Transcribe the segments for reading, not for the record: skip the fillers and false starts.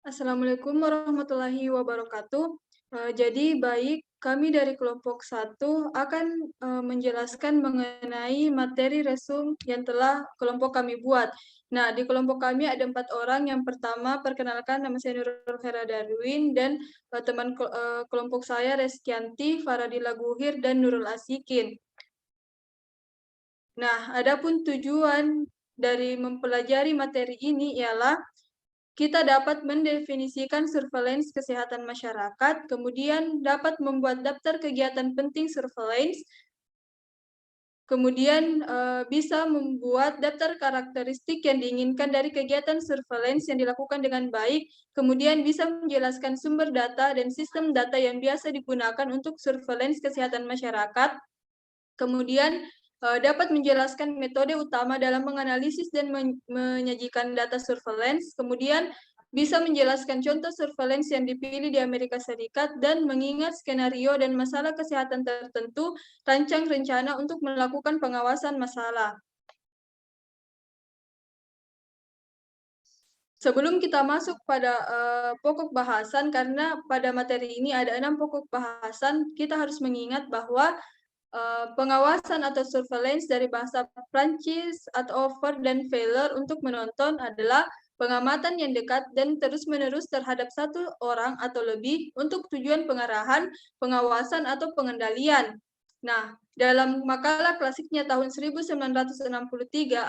Assalamualaikum warahmatullahi wabarakatuh. Jadi baik, kami dari kelompok 1 akan menjelaskan mengenai materi resum yang telah kelompok kami buat. Nah, di kelompok kami ada 4 orang. Yang pertama, perkenalkan nama saya Nurul Hera Darwin dan kelompok saya Reskianti, Faradila Guhir, dan Nurul Asikin. Nah, adapun tujuan dari mempelajari materi ini ialah kita dapat mendefinisikan surveillance kesehatan masyarakat, kemudian dapat membuat daftar kegiatan penting surveillance, kemudian bisa membuat daftar karakteristik yang diinginkan dari kegiatan surveillance yang dilakukan dengan baik, kemudian bisa menjelaskan sumber data dan sistem data yang biasa digunakan untuk surveillance kesehatan masyarakat, kemudian dapat menjelaskan metode utama dalam menganalisis dan menyajikan data surveillance, kemudian bisa menjelaskan contoh surveillance yang dipilih di Amerika Serikat dan mengingat skenario dan masalah kesehatan tertentu, rancang rencana untuk melakukan pengawasan masalah. Sebelum kita masuk pada pokok bahasan, karena pada materi ini ada 6 pokok bahasan, kita harus mengingat bahwa pengawasan atau surveillance dari bahasa Prancis atau over dan failure untuk menonton adalah pengamatan yang dekat dan terus-menerus terhadap satu orang atau lebih untuk tujuan pengarahan, pengawasan, atau pengendalian. Nah, dalam makalah klasiknya tahun 1963,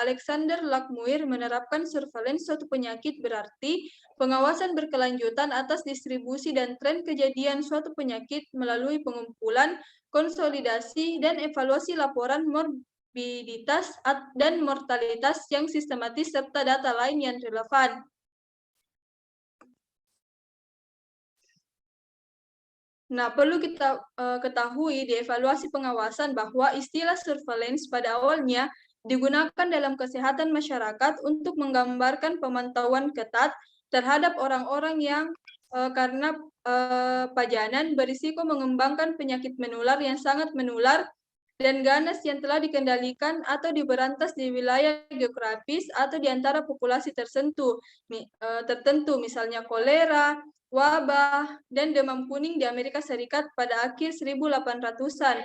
Alexander Lackmuir menerapkan surveillance suatu penyakit berarti pengawasan berkelanjutan atas distribusi dan tren kejadian suatu penyakit melalui pengumpulan, konsolidasi, dan evaluasi laporan morbiditas dan mortalitas yang sistematis serta data lain yang relevan. Nah, perlu kita ketahui di evaluasi pengawasan bahwa istilah surveillance pada awalnya digunakan dalam kesehatan masyarakat untuk menggambarkan pemantauan ketat terhadap orang-orang yang karena pajanan berisiko mengembangkan penyakit menular yang sangat menular dan ganas yang telah dikendalikan atau diberantas di wilayah geografis atau di antara populasi tertentu, misalnya kolera, wabah, dan demam kuning di Amerika Serikat pada akhir 1800-an.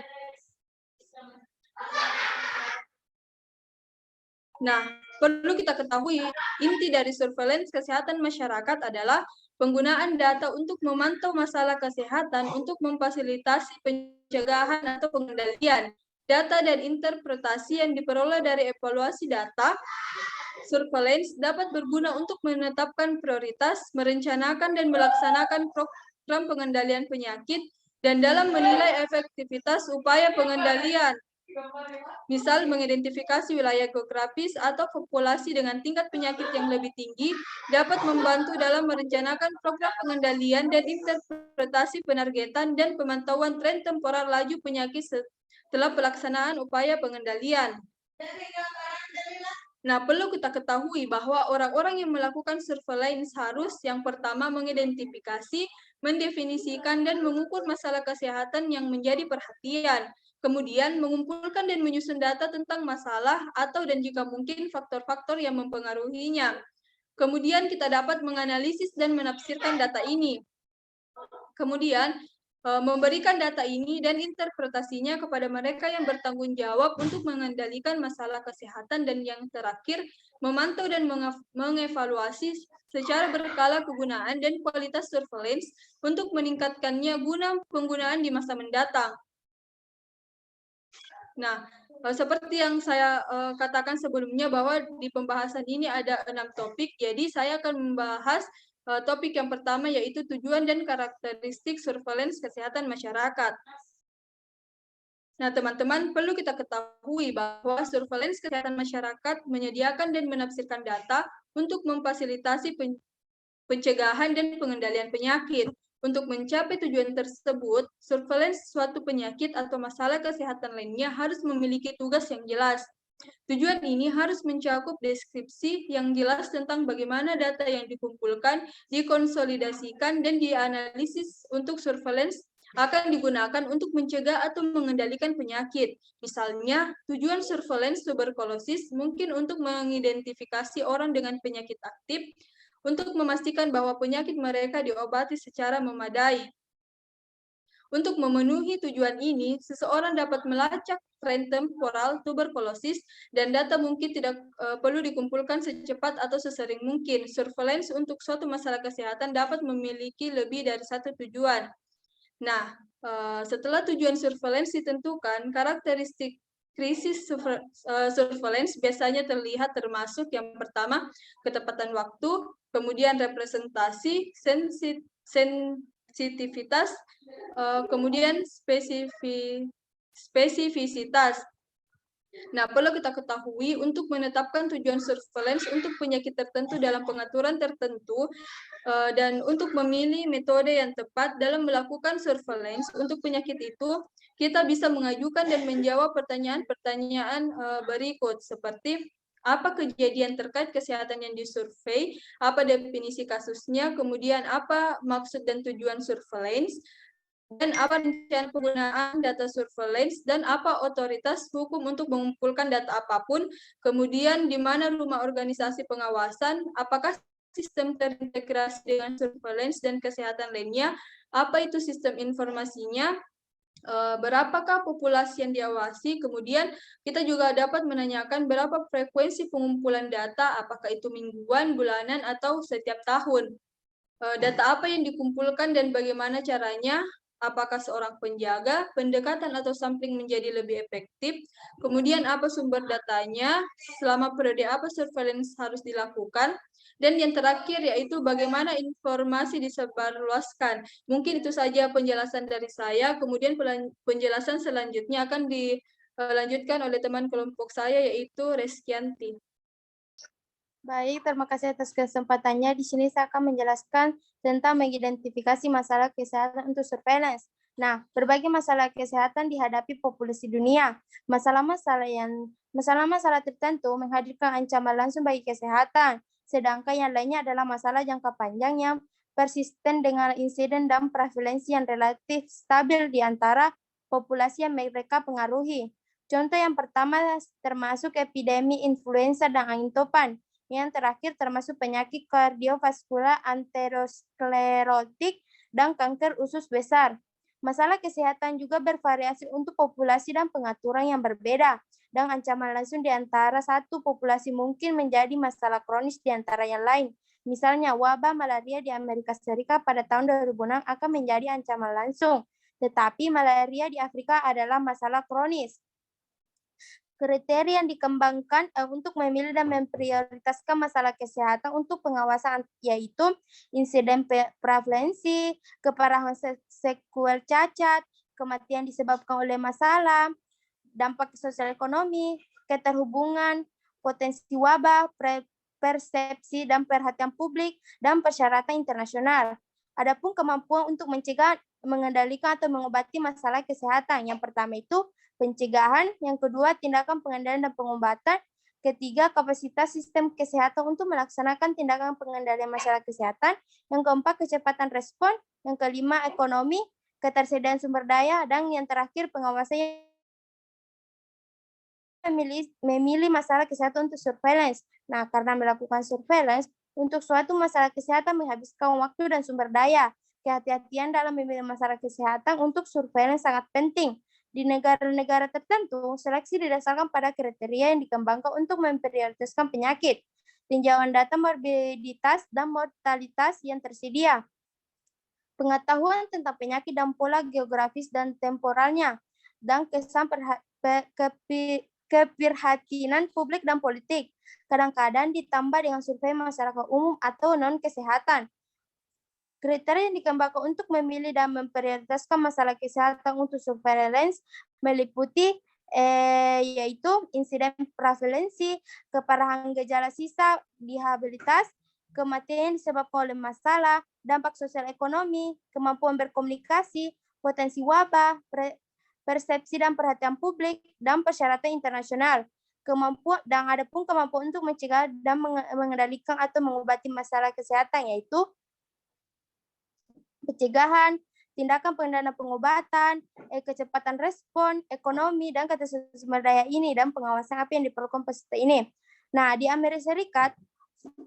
Nah, perlu kita ketahui, inti dari surveillance kesehatan masyarakat adalah penggunaan data untuk memantau masalah kesehatan untuk memfasilitasi pencegahan atau pengendalian. Data dan interpretasi yang diperoleh dari evaluasi data, surveillance dapat berguna untuk menetapkan prioritas, merencanakan dan melaksanakan program pengendalian penyakit, dan dalam menilai efektivitas upaya pengendalian. Misal mengidentifikasi wilayah geografis atau populasi dengan tingkat penyakit yang lebih tinggi dapat membantu dalam merencanakan program pengendalian dan interpretasi penargetan dan pemantauan tren temporal laju penyakit setelah pelaksanaan upaya pengendalian. Nah, perlu kita ketahui bahwa orang-orang yang melakukan surveillance harus yang pertama mengidentifikasi, mendefinisikan, dan mengukur masalah kesehatan yang menjadi perhatian. Kemudian mengumpulkan dan menyusun data tentang masalah atau dan jika mungkin faktor-faktor yang mempengaruhinya. Kemudian kita dapat menganalisis dan menafsirkan data ini. Kemudian memberikan data ini dan interpretasinya kepada mereka yang bertanggung jawab untuk mengendalikan masalah kesehatan, dan yang terakhir memantau dan mengevaluasi secara berkala kegunaan dan kualitas surveillance untuk meningkatkannya guna penggunaan di masa mendatang. Nah, seperti yang saya katakan sebelumnya bahwa di pembahasan ini ada 6 topik, jadi saya akan membahas topik yang pertama yaitu tujuan dan karakteristik surveillance kesehatan masyarakat. Nah, teman-teman, perlu kita ketahui bahwa surveillance kesehatan masyarakat menyediakan dan menafsirkan data untuk memfasilitasi pencegahan dan pengendalian penyakit. Untuk mencapai tujuan tersebut, surveillance suatu penyakit atau masalah kesehatan lainnya harus memiliki tugas yang jelas. Tujuan ini harus mencakup deskripsi yang jelas tentang bagaimana data yang dikumpulkan, dikonsolidasikan, dan dianalisis untuk surveillance akan digunakan untuk mencegah atau mengendalikan penyakit. Misalnya, tujuan surveillance tuberkulosis mungkin untuk mengidentifikasi orang dengan penyakit aktif, untuk memastikan bahwa penyakit mereka diobati secara memadai. Untuk memenuhi tujuan ini, seseorang dapat melacak tren temporal tuberkulosis dan data mungkin tidak perlu dikumpulkan secepat atau sesering mungkin. Surveillance untuk suatu masalah kesehatan dapat memiliki lebih dari satu tujuan. Nah, setelah tujuan surveillance ditentukan, karakteristik krisis surveillance biasanya terlihat termasuk yang pertama, ketepatan waktu, kemudian representasi, sensitivitas, kemudian spesifisitas. Nah, perlu kita ketahui untuk menetapkan tujuan surveillance untuk penyakit tertentu dalam pengaturan tertentu dan untuk memilih metode yang tepat dalam melakukan surveillance untuk penyakit itu, kita bisa mengajukan dan menjawab pertanyaan-pertanyaan berikut seperti apa kejadian terkait kesehatan yang disurvei, apa definisi kasusnya, kemudian apa maksud dan tujuan surveillance, dan apa rencana penggunaan data surveillance, dan apa otoritas hukum untuk mengumpulkan data apapun, kemudian di mana rumah organisasi pengawasan, apakah sistem terintegrasi dengan surveillance dan kesehatan lainnya, apa itu sistem informasinya, berapakah populasi yang diawasi, kemudian kita juga dapat menanyakan berapa frekuensi pengumpulan data, apakah itu mingguan, bulanan, atau setiap tahun. Data apa yang dikumpulkan dan bagaimana caranya, apakah seorang penjaga, pendekatan atau sampling menjadi lebih efektif, kemudian apa sumber datanya, selama periode apa surveillance harus dilakukan, dan yang terakhir yaitu bagaimana informasi disebarluaskan. Mungkin itu saja penjelasan dari saya, kemudian penjelasan selanjutnya akan dilanjutkan oleh teman kelompok saya yaitu Reskianti. Baik, terima kasih atas kesempatannya. Di sini saya akan menjelaskan tentang mengidentifikasi masalah kesehatan untuk surveillance. Nah, berbagai masalah kesehatan dihadapi populasi dunia. Masalah-masalah tertentu menghadirkan ancaman langsung bagi kesehatan, sedangkan yang lainnya adalah masalah jangka panjang yang persisten dengan insiden dan prevalensi yang relatif stabil di antara populasi yang mereka pengaruhi. Contoh yang pertama termasuk epidemi influenza dan angin topan. Yang terakhir termasuk penyakit kardiovaskular, aterosklerotik, dan kanker usus besar. Masalah kesehatan juga bervariasi untuk populasi dan pengaturan yang berbeda, dan ancaman langsung di antara satu populasi mungkin menjadi masalah kronis di antara yang lain. Misalnya, wabah malaria di Amerika Serikat pada tahun 2006 akan menjadi ancaman langsung, tetapi malaria di Afrika adalah masalah kronis. Kriteria yang dikembangkan untuk memilih dan memprioritaskan masalah kesehatan untuk pengawasan yaitu insiden prevalensi, keparahan sekuel cacat, kematian disebabkan oleh masalah, dampak sosial ekonomi, keterhubungan, potensi wabah, persepsi dan perhatian publik, dan persyaratan internasional. Adapun kemampuan untuk mencegah, mengendalikan atau mengobati masalah kesehatan. Yang pertama itu pencegahan, yang kedua tindakan pengendalian dan pengobatan, ketiga kapasitas sistem kesehatan untuk melaksanakan tindakan pengendalian masalah kesehatan, yang keempat kecepatan respon, yang kelima ekonomi, ketersediaan sumber daya, dan yang terakhir pengawasan memilih masalah kesehatan untuk surveillance. Nah, karena melakukan surveillance untuk suatu masalah kesehatan menghabiskan waktu dan sumber daya. Kehati-hatian dalam memilih masalah kesehatan untuk surveillance sangat penting. Di negara-negara tertentu, seleksi didasarkan pada kriteria yang dikembangkan untuk memprioritaskan penyakit, tinjauan data morbiditas dan mortalitas yang tersedia, pengetahuan tentang penyakit dan pola geografis dan temporalnya, dan kesan keprihatinan publik dan politik. Kadang-kadang ditambah dengan survei masyarakat umum atau non-kesehatan. Kriteria yang dikembangkan untuk memilih dan memprioritaskan masalah kesehatan untuk surveillance meliputi yaitu insiden prevalensi, keparahan gejala sisa, dihabilitas, kematian disebabkan oleh masalah, dampak sosial ekonomi, kemampuan berkomunikasi, potensi wabah, persepsi dan perhatian publik, dan persyaratan internasional. Adapun kemampuan untuk mencegah dan mengendalikan atau mengobati masalah kesehatan yaitu pencegahan, tindakan pengendalian pengobatan, kecepatan respon, ekonomi, dan ketersediaan sumber daya ini, dan pengawasan apa yang diperlukan peserta ini. Nah, di Amerika Serikat,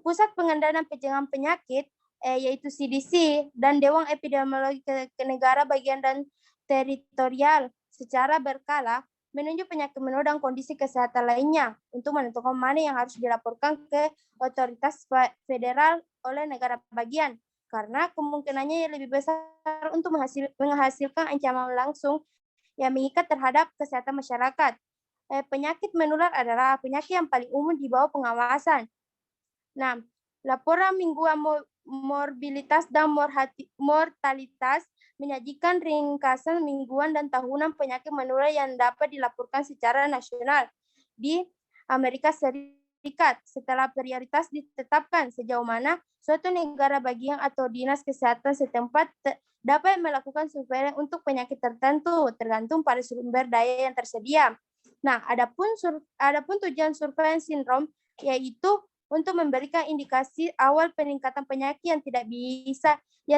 Pusat Pengendalian Pencegahan Penyakit, yaitu CDC, dan Dewan Epidemiologi ke negara bagian dan teritorial secara berkala menunjuk penyakit menular dan kondisi kesehatan lainnya untuk menentukan mana yang harus dilaporkan ke otoritas federal oleh negara bagian, karena kemungkinannya lebih besar untuk menghasilkan ancaman langsung yang mengikat terhadap kesehatan masyarakat. Penyakit menular adalah penyakit yang paling umum di bawah pengawasan. Nah, laporan mingguan morbilitas dan mortalitas menyajikan ringkasan mingguan dan tahunan penyakit menular yang dapat dilaporkan secara nasional di Amerika Serikat setelah prioritas ditetapkan sejauh mana suatu negara bagian atau dinas kesehatan setempat dapat melakukan surveillance untuk penyakit tertentu tergantung pada sumber daya yang tersedia. Nah, adapun tujuan surveillance sindrom yaitu untuk memberikan indikasi awal peningkatan penyakit yang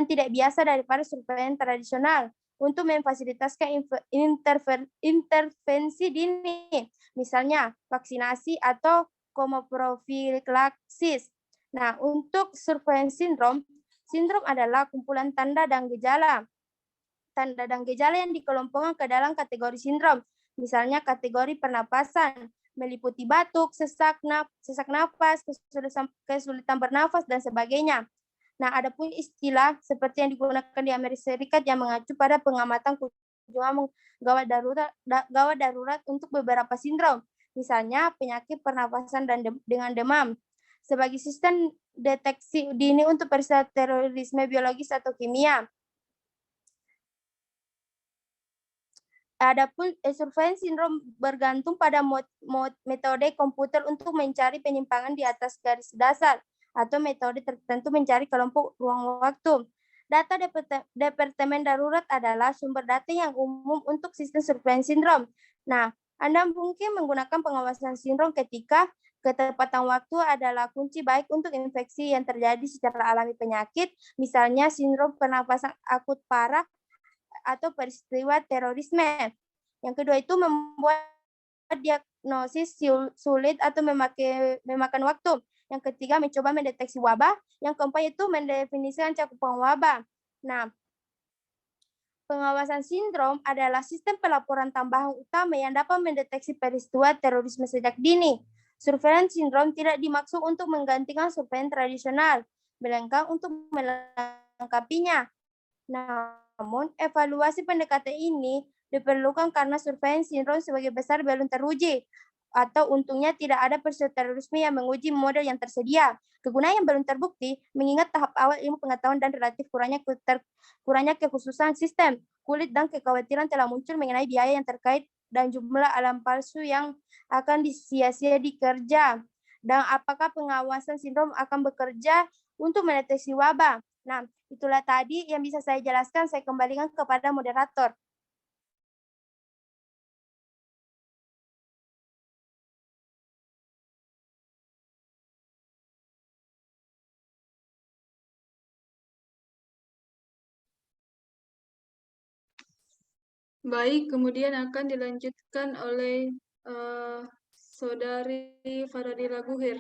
tidak biasa daripada surveillance tradisional untuk memfasilitasi intervensi dini, misalnya vaksinasi atau komoprofilaksis. Nah, untuk surveillance sindrom adalah kumpulan tanda dan gejala. Tanda dan gejala yang dikelompokkan ke dalam kategori sindrom, misalnya kategori pernapasan, meliputi batuk, sesak nafas, kesulitan bernafas, dan sebagainya. Nah, adapun istilah seperti yang digunakan di Amerika Serikat yang mengacu pada pengamatan kunjungan gawat darurat untuk beberapa sindrom, misalnya penyakit pernapasan dan dengan demam, sebagai sistem deteksi dini untuk peristiwa terorisme biologis atau kimia. Adapun surveillance sindrom bergantung pada metode komputer untuk mencari penyimpangan di atas garis dasar atau metode tertentu mencari kelompok ruang waktu. Data Departemen Darurat adalah sumber data yang umum untuk sistem surveillance sindrom. Nah, Anda mungkin menggunakan pengawasan sindrom ketika ketepatan waktu adalah kunci baik untuk infeksi yang terjadi secara alami penyakit, misalnya sindrom pernapasan akut parah atau peristiwa terorisme. Yang kedua itu membuat diagnosis sulit atau memakan waktu. Yang ketiga mencoba mendeteksi wabah. Yang keempat itu mendefinisikan cakupan wabah. Nah, pengawasan sindrom adalah sistem pelaporan tambahan utama yang dapat mendeteksi peristiwa terorisme sejak dini. Surveillance sindrom tidak dimaksud untuk menggantikan surveillance tradisional, melainkan untuk melengkapinya. Namun, evaluasi pendekatan ini diperlukan karena surveillance sindrom sebagai besar belum teruji, atau untungnya tidak ada peristiwa terorisme yang menguji model yang tersedia. Kegunaan yang belum terbukti, mengingat tahap awal ilmu pengetahuan dan relatif kurangnya kekhususan sistem kulit dan kekhawatiran telah muncul mengenai biaya yang terkait dan jumlah alam palsu yang akan disia-sia dikerja. Dan apakah pengawasan sindrom akan bekerja untuk mendeteksi wabah? Nah, itulah tadi yang bisa saya jelaskan. Saya kembalikan kepada moderator. Baik, kemudian akan dilanjutkan oleh Saudari Faradila Guhir.